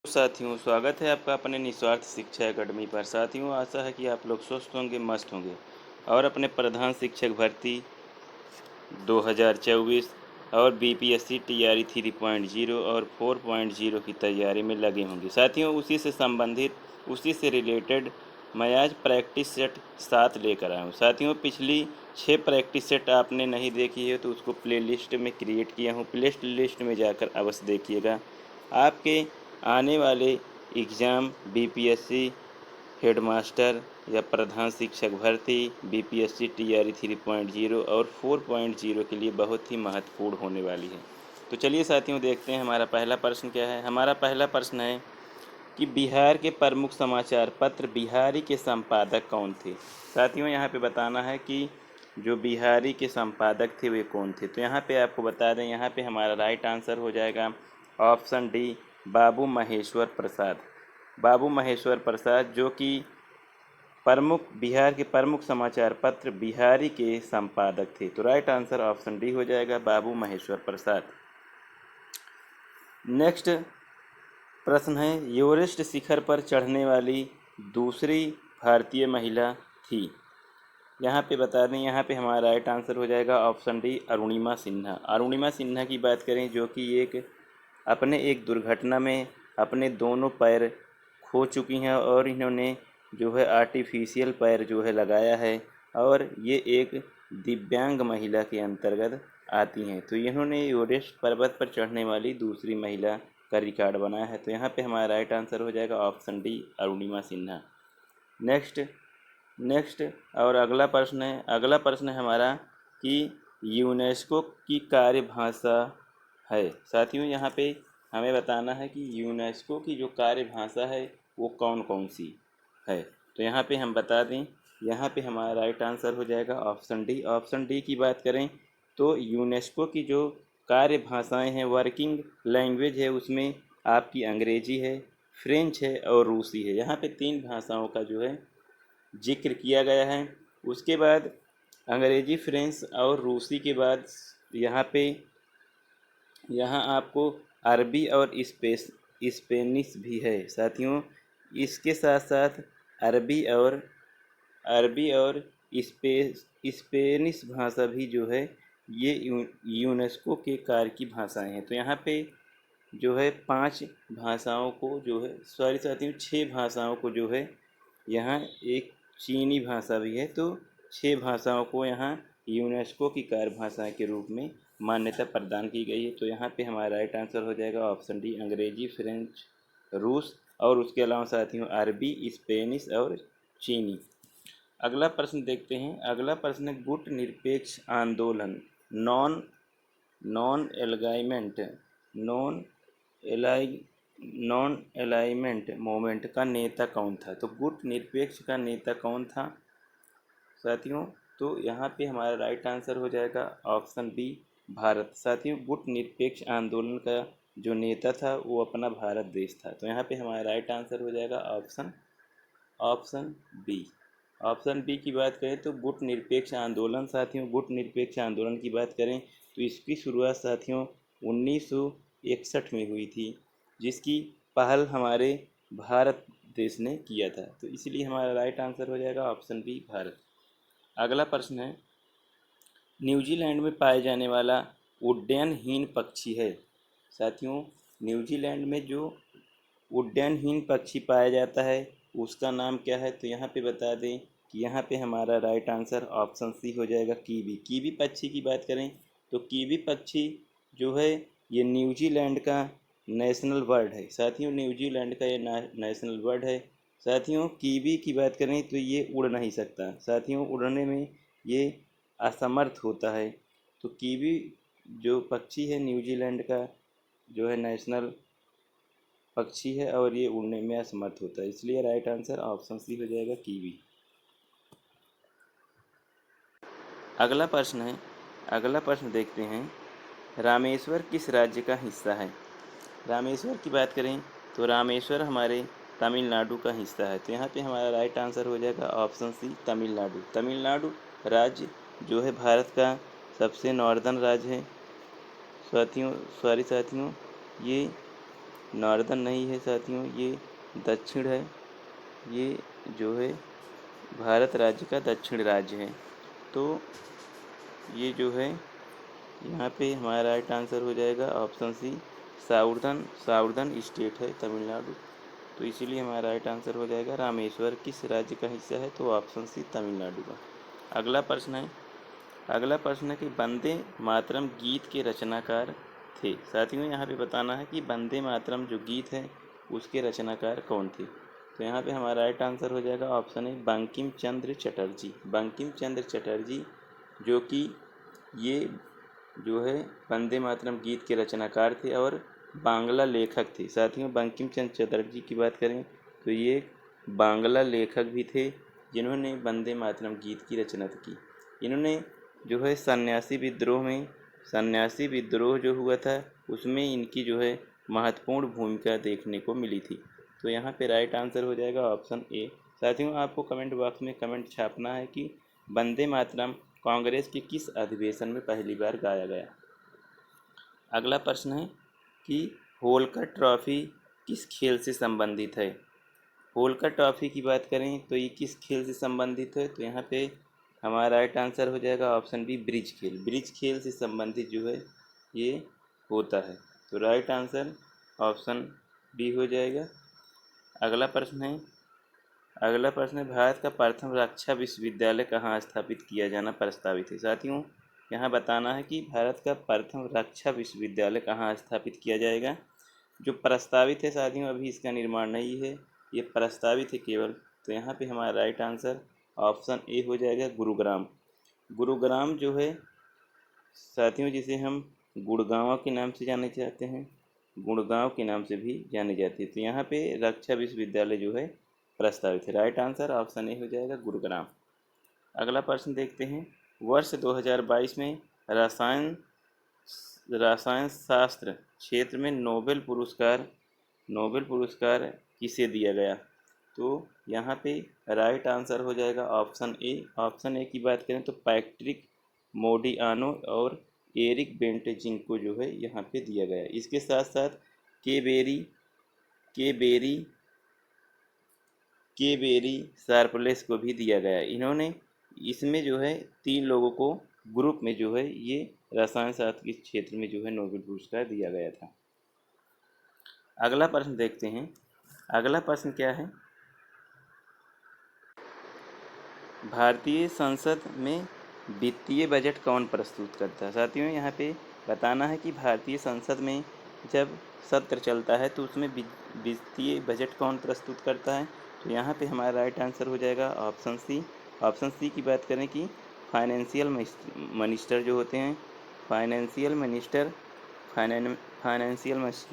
साथियों, स्वागत है आपका अपने निस्वार्थ शिक्षा एकेडमी पर। साथियों, आशा है कि आप लोग स्वस्थ होंगे, मस्त होंगे और अपने प्रधान शिक्षक भर्ती 2024 और बीपीएससी टीआरई 3.0 और 4.0 की तैयारी में लगे होंगे। साथियों, उसी से संबंधित, उसी से रिलेटेड मैं आज प्रैक्टिस सेट 7 लेकर आया हूँ। साथियों, पिछली 6 प्रैक्टिस सेट आपने नहीं देखी है तो उसको प्लेलिस्ट में क्रिएट किया हूँ। प्लेलिस्ट लिस्ट में जाकर अवश्य देखिएगा। आपके आने वाले एग्ज़ाम बीपीएससी हेडमास्टर या प्रधान शिक्षक भर्ती, बीपीएससी टीआरई 3.0 और 4.0 के लिए बहुत ही महत्वपूर्ण होने वाली है। तो चलिए साथियों, देखते हैं हमारा पहला प्रश्न क्या है। हमारा पहला प्रश्न है कि बिहार के प्रमुख समाचार पत्र बिहारी के संपादक कौन थे। साथियों, यहाँ पे बताना है कि जो बिहारी के संपादक थे वे कौन थे। तो यहाँ पे आपको बता दें, यहाँ पे हमारा राइट आंसर हो जाएगा ऑप्शन डी, बाबू महेश्वर प्रसाद। बाबू महेश्वर प्रसाद जो कि बिहार के प्रमुख समाचार पत्र बिहारी के संपादक थे। तो राइट आंसर ऑप्शन डी हो जाएगा, बाबू महेश्वर प्रसाद। नेक्स्ट प्रश्न है, एवरेस्ट शिखर पर चढ़ने वाली दूसरी भारतीय महिला थी। यहाँ पे बता दें, यहाँ पे हमारा राइट आंसर हो जाएगा ऑप्शन डी, अरुणिमा सिन्हा। अरुणिमा सिन्हा की बात करें जो कि अपने एक दुर्घटना में अपने दोनों पैर खो चुकी हैं और इन्होंने जो है आर्टिफिशियल पैर जो है लगाया है और ये एक दिव्यांग महिला के अंतर्गत आती हैं। तो इन्होंने एवरेस्ट पर्वत पर चढ़ने वाली दूसरी महिला का रिकॉर्ड बनाया है। तो यहाँ पे हमारा राइट आंसर हो जाएगा option D, Arunima Sinha. Next और अगला प्रश्न है हमारा कि यूनेस्को की कार्यभाषा है। साथियों, यहाँ पे हमें बताना है कि यूनेस्को की जो कार्यभाषा है वो कौन कौन सी है। तो यहाँ पे हम बता दें, यहाँ पे हमारा राइट आंसर हो जाएगा ऑप्शन डी। ऑप्शन डी की बात करें तो यूनेस्को की जो कार्यभाषाएं हैं, वर्किंग लैंग्वेज है, उसमें आपकी अंग्रेजी है, फ्रेंच है और रूसी है। यहाँ पे 3 भाषाओं का जो है जिक्र किया गया है। उसके बाद अंग्रेजी, फ्रेंच और रूसी के बाद यहाँ आपको अरबी और स्पेनिश भी है। साथियों, इसके साथ साथ अरबी और स्पेनिश भाषा भी जो है ये यूनेस्को के कार्य की भाषाएं हैं। तो यहाँ पे जो है 5 भाषाओं को जो है, सॉरी साथियों, 6 भाषाओं को जो है यहाँ, एक चीनी भाषा भी है, तो 6 भाषाओं को यहाँ यूनेस्को की कार्यभाषा के रूप में मान्यता प्रदान की गई है। तो यहाँ पे हमारा राइट आंसर हो जाएगा ऑप्शन डी, अंग्रेजी, फ्रेंच, रूस और उसके अलावा साथियों अरबी, स्पेनिश और चीनी। अगला प्रश्न देखते हैं। अगला प्रश्न है, गुट निरपेक्ष आंदोलन non non alignment non ally non alignment movement का नेता कौन था। तो गुट निरपेक्ष का नेता कौन था साथियों। तो यहाँ पे हमारा राइट आंसर हो जाएगा ऑप्शन बी, भारत। साथियों, गुट निरपेक्ष आंदोलन का जो नेता था वो अपना भारत देश था। तो यहाँ पे हमारा राइट आंसर हो जाएगा ऑप्शन बी। ऑप्शन बी की बात करें तो गुट निरपेक्ष आंदोलन, साथियों गुट निरपेक्ष आंदोलन की बात करें तो इसकी शुरुआत साथियों 1961 में हुई थी, जिसकी पहल हमारे भारत देश ने किया था। तो इसलिए हमारा राइट आंसर हो जाएगा ऑप्शन बी, भारत। अगला प्रश्न है, न्यूजीलैंड में पाए जाने वाला उड्डयनहीन पक्षी है। साथियों, न्यूजीलैंड में जो उड्डयनहीन पक्षी पाया जाता है उसका नाम क्या है। तो यहाँ पे बता दें कि यहाँ पे हमारा राइट आंसर ऑप्शन सी हो जाएगा, कीवी। कीवी पक्षी की बात करें तो कीवी पक्षी जो है ये न्यूजीलैंड का नेशनल बर्ड है। साथियों, न्यूजीलैंड का ये नेशनल बर्ड है। साथियों, कीवी की बात करें तो ये उड़ नहीं सकता। साथियों, उड़ने में ये असमर्थ होता है। तो कीवी जो पक्षी है न्यूजीलैंड का जो है नेशनल पक्षी है और ये उड़ने में असमर्थ होता है, इसलिए राइट आंसर ऑप्शन सी हो जाएगा, कीवी। अगला प्रश्न देखते हैं, रामेश्वर किस राज्य का हिस्सा है। रामेश्वर की बात करें तो रामेश्वर हमारे तमिलनाडु का हिस्सा है। तो यहाँ पे हमारा राइट आंसर हो जाएगा ऑप्शन सी, तमिलनाडु। तमिलनाडु राज्य जो है भारत का सबसे नॉर्दर्न राज्य है। साथियों ये नॉर्दर्न नहीं है साथियों, ये दक्षिण है। ये जो है भारत राज्य का दक्षिण राज्य है। तो ये जो है यहाँ पे हमारा राइट आंसर हो जाएगा ऑप्शन सी, साउदर्न स्टेट है तमिलनाडु। तो इसीलिए हमारा राइट आंसर हो जाएगा रामेश्वर किस राज्य का हिस्सा है, तो ऑप्शन सी तमिलनाडु का। अगला प्रश्न है कि वंदे मातरम गीत के रचनाकार थे। साथियों यहाँ पे बताना है कि वंदे मातरम जो गीत है उसके रचनाकार कौन थे। तो यहाँ पे हमारा राइट आंसर हो जाएगा ऑप्शन ए बंकिम चंद्र चटर्जी। बंकिम चंद्र चटर्जी जो कि ये जो है वंदे मातरम गीत के रचनाकार थे और बांग्ला लेखक थे। साथियों बंकिम चंद्र चटर्जी की बात करें तो ये बांग्ला लेखक भी थे जिन्होंने वंदे मातरम गीत की रचना की। इन्होंने जो है सन्यासी विद्रोह जो हुआ था उसमें इनकी जो है महत्वपूर्ण भूमिका देखने को मिली थी। तो यहाँ पे राइट आंसर हो जाएगा ऑप्शन ए। साथियों आपको कमेंट बॉक्स में कमेंट छापना है कि वंदे मातरम कांग्रेस के किस अधिवेशन में पहली बार गाया गया। अगला प्रश्न है कि होलकर ट्रॉफी किस खेल से संबंधित है। होलकर ट्रॉफी की बात करें तो ये किस खेल से संबंधित है, तो यहाँ पे हमारा राइट आंसर हो जाएगा ऑप्शन बी ब्रिज खेल। ब्रिज खेल से संबंधित जो है ये होता है। तो राइट आंसर ऑप्शन बी हो जाएगा। अगला प्रश्न है भारत का प्रथम रक्षा विश्वविद्यालय कहाँ स्थापित किया जाना प्रस्तावित है। साथियों यहाँ बताना है कि भारत का प्रथम रक्षा विश्वविद्यालय कहाँ स्थापित किया जाएगा। जो प्रस्तावित है साथियों, अभी इसका निर्माण नहीं है, ये प्रस्तावित है केवल। तो यहाँ पे हमारा राइट आंसर ऑप्शन ए हो जाएगा गुरुग्राम। गुरुग्राम जो है साथियों जिसे हम गुड़गांव के नाम से जाने जाते हैं, गुड़गांव के नाम से भी जाने जाते हैं। तो यहाँ पे रक्षा विश्वविद्यालय जो है प्रस्तावित है। राइट आंसर ऑप्शन ए हो जाएगा गुरुग्राम। अगला प्रश्न देखते हैं। वर्ष 2022 में रसायन शास्त्र क्षेत्र में नोबेल पुरस्कार किसे दिया गया। तो यहाँ पे राइट आंसर हो जाएगा ऑप्शन ए। ऑप्शन ए की बात करें तो पैट्रिक मोडियानो और एरिक बेंटेजिंग को जो है यहाँ पे दिया गया। इसके साथ साथ के बेरी शार्पलेस को भी दिया गया। इन्होंने इसमें जो है 3 लोगों को ग्रुप में जो है ये रसायन शास्त्र के क्षेत्र में जो है नोबेल पुरस्कार दिया गया था। अगला प्रश्न देखते हैं। अगला प्रश्न क्या है, भारतीय संसद में वित्तीय बजट कौन प्रस्तुत करता है। साथियों यहाँ पे बताना है कि भारतीय संसद में जब सत्र चलता है तो उसमें वित्तीय बजट कौन प्रस्तुत करता है। तो यहाँ पे हमारा राइट आंसर हो जाएगा ऑप्शन सी। ऑप्शन सी की बात करें कि फाइनेंशियल मिनिस्टर जो होते हैं, फाइनेंशियल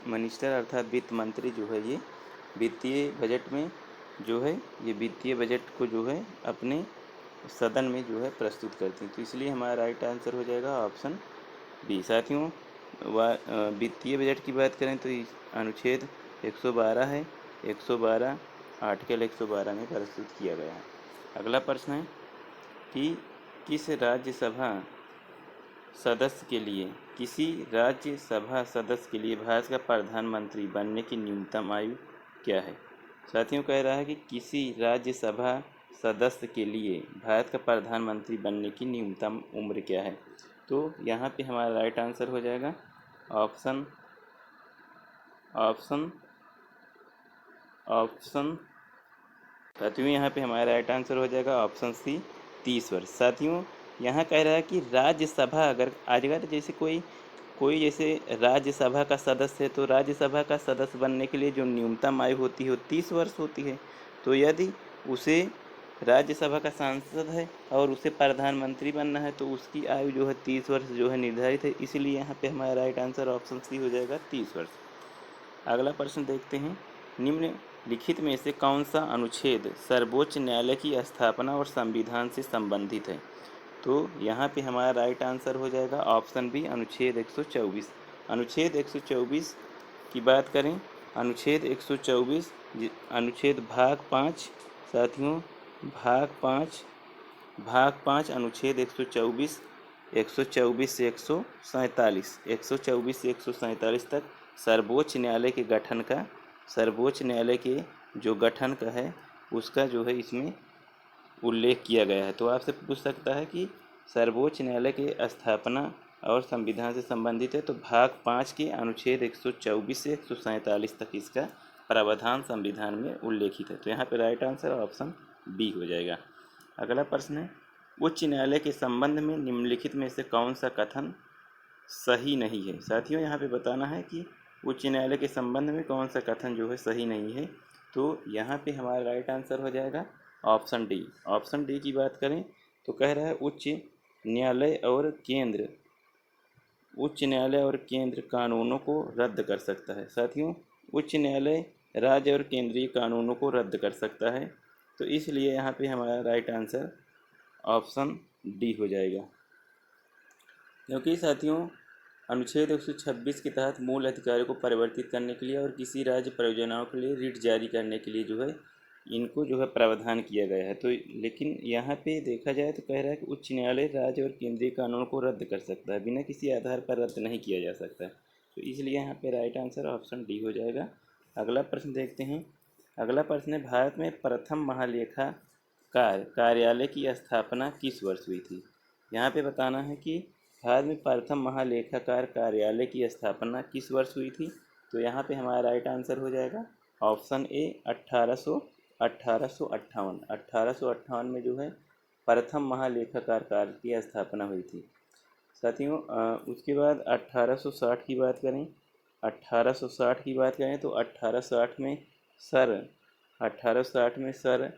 मिनिस्टर अर्थात वित्त मंत्री जो है ये वित्तीय बजट में जो है ये वित्तीय बजट को जो है अपने सदन में जो है प्रस्तुत करती हैं। तो इसलिए हमारा राइट आंसर हो जाएगा ऑप्शन बी। साथियों वित्तीय बजट की बात करें तो अनुच्छेद 112 है, 112 आर्टिकल 112 में प्रस्तुत किया गया है। अगला प्रश्न है कि किसी राज्यसभा सदस्य के लिए भारत का प्रधानमंत्री बनने की न्यूनतम आयु क्या है। साथियों कह रहा है कि किसी राज्यसभा सदस्य के लिए भारत का प्रधानमंत्री बनने की न्यूनतम उम्र क्या है। तो यहाँ पे हमारा राइट आंसर हो जाएगा ऑप्शन साथियों यहाँ पे हमारा राइट आंसर हो जाएगा ऑप्शन सी 30 वर्ष। साथियों यहाँ कह रहा है कि राज्यसभा अगर जैसे कोई जैसे राज्यसभा का सदस्य है तो राज्यसभा का सदस्य बनने के लिए जो न्यूनतम आयु होती है वो 30 वर्ष होती है। तो यदि उसे राज्यसभा का सांसद है और उसे प्रधानमंत्री बनना है तो उसकी आयु जो है 30 वर्ष जो है निर्धारित है। इसीलिए यहाँ पे हमारा राइट आंसर ऑप्शन सी हो जाएगा 30 वर्ष। अगला प्रश्न देखते हैं। निम्नलिखित में से कौन सा अनुच्छेद सर्वोच्च न्यायालय की स्थापना और संविधान से संबंधित है। तो यहाँ पे हमारा राइट आंसर हो जाएगा ऑप्शन बी अनुच्छेद 124। अनुच्छेद 124 की बात करें, अनुच्छेद 124 अनुच्छेद भाग 5 साथियों भाग 5 अनुच्छेद 124 से 147 तक सर्वोच्च न्यायालय के गठन का, सर्वोच्च न्यायालय के जो गठन का है उसका जो है इसमें उल्लेख किया गया है। तो आपसे पूछ सकता है कि सर्वोच्च न्यायालय के स्थापना और संविधान से संबंधित है, तो भाग 5 के अनुच्छेद 124 से 147 तक इसका प्रावधान संविधान में उल्लेखित है। तो यहाँ पे राइट आंसर ऑप्शन बी हो जाएगा। अगला प्रश्न है, उच्च न्यायालय के संबंध में निम्नलिखित में से कौन सा कथन सही नहीं है। साथियों यहाँ पे बताना है कि उच्च न्यायालय के संबंध में कौन सा कथन जो है सही नहीं है। तो यहाँ पे हमारा राइट आंसर हो जाएगा ऑप्शन डी। ऑप्शन डी की बात करें तो कह रहा है उच्च न्यायालय और केंद्र, उच्च न्यायालय और केंद्र कानूनों को रद्द कर सकता है। साथियों उच्च न्यायालय राज्य और केंद्रीय कानूनों को रद्द कर सकता है, तो इसलिए यहाँ पे हमारा राइट आंसर ऑप्शन डी हो जाएगा। क्योंकि साथियों अनुच्छेद 126 के तहत मूल अधिकारों को परिवर्तित करने के लिए और किसी राज्य परियोजनाओं के लिए रिट जारी करने के लिए जो है इनको जो है प्रावधान किया गया है। तो लेकिन यहाँ पे देखा जाए तो कह रहा है कि उच्च न्यायालय राज्य और केंद्रीय कानून को रद्द कर सकता है, बिना किसी आधार पर रद्द नहीं किया जा सकता है। तो इसलिए यहाँ पे राइट आंसर ऑप्शन डी हो जाएगा। अगला प्रश्न देखते हैं। अगला प्रश्न है, भारत में प्रथम महालेखाकार कार्यालय की स्थापना किस वर्ष हुई थी। यहाँ पे बताना है कि भारत में प्रथम महालेखाकार कार्यालय की स्थापना किस वर्ष हुई थी। तो यहाँ पे हमारा राइट आंसर हो जाएगा ऑप्शन ए 1858। 1858 में जो है प्रथम महालेखाकार कार्य की स्थापना हुई थी। साथियों उसके बाद 1860 की बात करें, 1860 की बात करें तो 1860 में सर 1860 में सर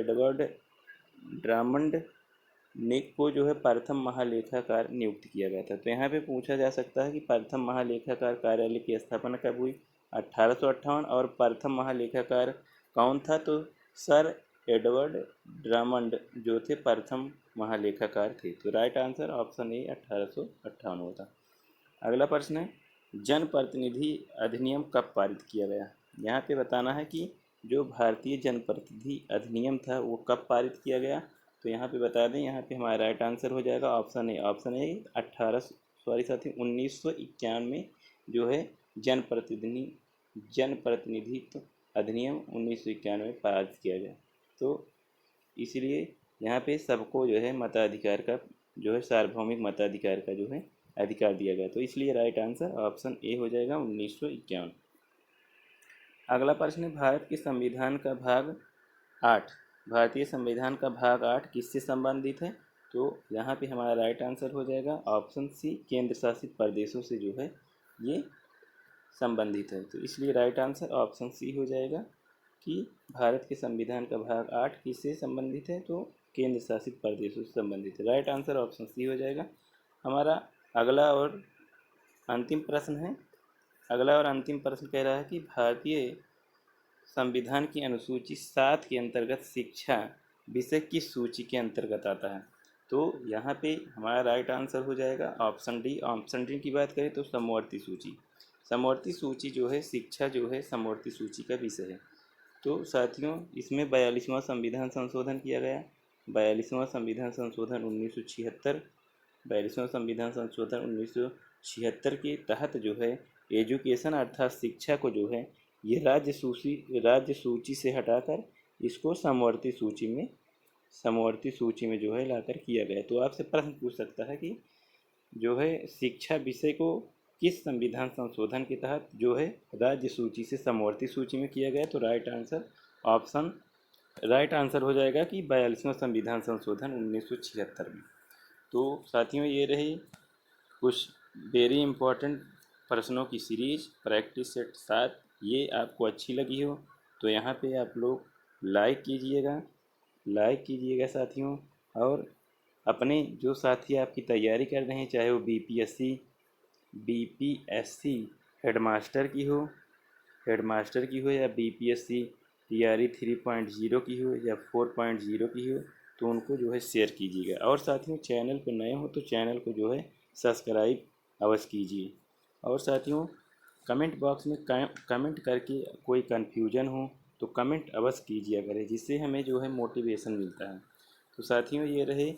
एडवर्ड ड्रामंड निक को जो है प्रथम महालेखाकार नियुक्त किया गया था। तो यहाँ पे पूछा जा सकता है कि प्रथम महालेखाकार कार्यालय की स्थापना कब हुई, 1858, और प्रथम महालेखाकार कौन था। तो सर एडवर्ड ड्रामंड जो थे प्रथम महालेखाकार थे। तो राइट आंसर ऑप्शन ए 1858 होता। अगला प्रश्न है, जनप्रतिनिधि अधिनियम कब पारित किया गया। यहाँ पे बताना है कि जो भारतीय जनप्रतिनिधि अधिनियम था वो कब पारित किया गया। तो यहाँ पे बता दें, यहाँ पे हमारा राइट आंसर हो जाएगा ऑप्शन ए। ऑप्शन ए 1951 में जो है जनप्रतिनिधित्व अधिनियम 1951 में पारित किया गया। तो इसलिए यहाँ पे सबको जो है मताधिकार का जो है सार्वभौमिक मताधिकार का जो है अधिकार दिया गया। तो इसलिए राइट आंसर ऑप्शन ए हो जाएगा 1951। अगला प्रश्न है, भारत के संविधान का भाग 8, भारतीय संविधान का भाग 8 किससे संबंधित है। तो यहाँ पे हमारा राइट आंसर हो जाएगा ऑप्शन सी, केंद्र शासित प्रदेशों से जो है ये संबंधित है। तो इसलिए राइट आंसर ऑप्शन सी हो जाएगा कि भारत के संविधान का भाग 8 किससे संबंधित है, तो केंद्र शासित प्रदेशों से संबंधित है। राइट आंसर ऑप्शन सी हो जाएगा। हमारा अगला और अंतिम प्रश्न है। अगला और अंतिम प्रश्न कह रहा है कि भारतीय संविधान की अनुसूची 7 के अंतर्गत शिक्षा विषय किस सूची के अंतर्गत आता है। तो यहाँ पे हमारा राइट आंसर हो जाएगा ऑप्शन डी। ऑप्शन डी की बात करें तो समवर्ती सूची, समवर्ती सूची जो है शिक्षा जो है समवर्ती सूची का विषय है। तो साथियों इसमें 42वां संविधान संशोधन किया गया। 42वां संविधान संशोधन 1976, 42वां संविधान संशोधन 1976 के तहत जो है एजुकेशन अर्थात शिक्षा को जो है ये राज्य सूची से हटाकर इसको समवर्ती सूची में जो है लाकर किया गया। तो आपसे प्रश्न पूछ सकता है कि जो है शिक्षा विषय को किस संविधान संशोधन के तहत जो है राज्य सूची से समवर्ती सूची में किया गया। तो राइट आंसर हो जाएगा कि 42वां संविधान संशोधन 1976 में। तो साथियों ये रही कुछ वेरी इम्पोर्टेंट प्रश्नों की सीरीज प्रैक्टिस सेट 7। ये आपको अच्छी लगी हो तो यहाँ पे आप लोग लाइक कीजिएगा साथियों। और अपने जो साथी आपकी तैयारी कर रहे हैं, चाहे वो बीपीएससी हेडमास्टर की हो या बीपीएससी टीआरई 3.0 की हो या 4.0 की हो, तो उनको जो है शेयर कीजिएगा। और साथियों चैनल पर नए हो तो चैनल को जो है सब्सक्राइब अवश्य कीजिए। और साथियों कमेंट बॉक्स में कमेंट करके कोई कन्फ्यूजन हो तो कमेंट अवश्य कीजिए करें, जिससे हमें जो है मोटिवेशन मिलता है। तो साथियों ये रहे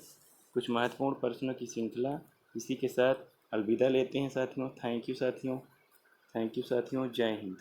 कुछ महत्वपूर्ण प्रश्नों की श्रृंखला। इसी के साथ अलविदा लेते हैं साथियों। थैंक यू साथियों। थैंक यू साथियों। जय हिंद।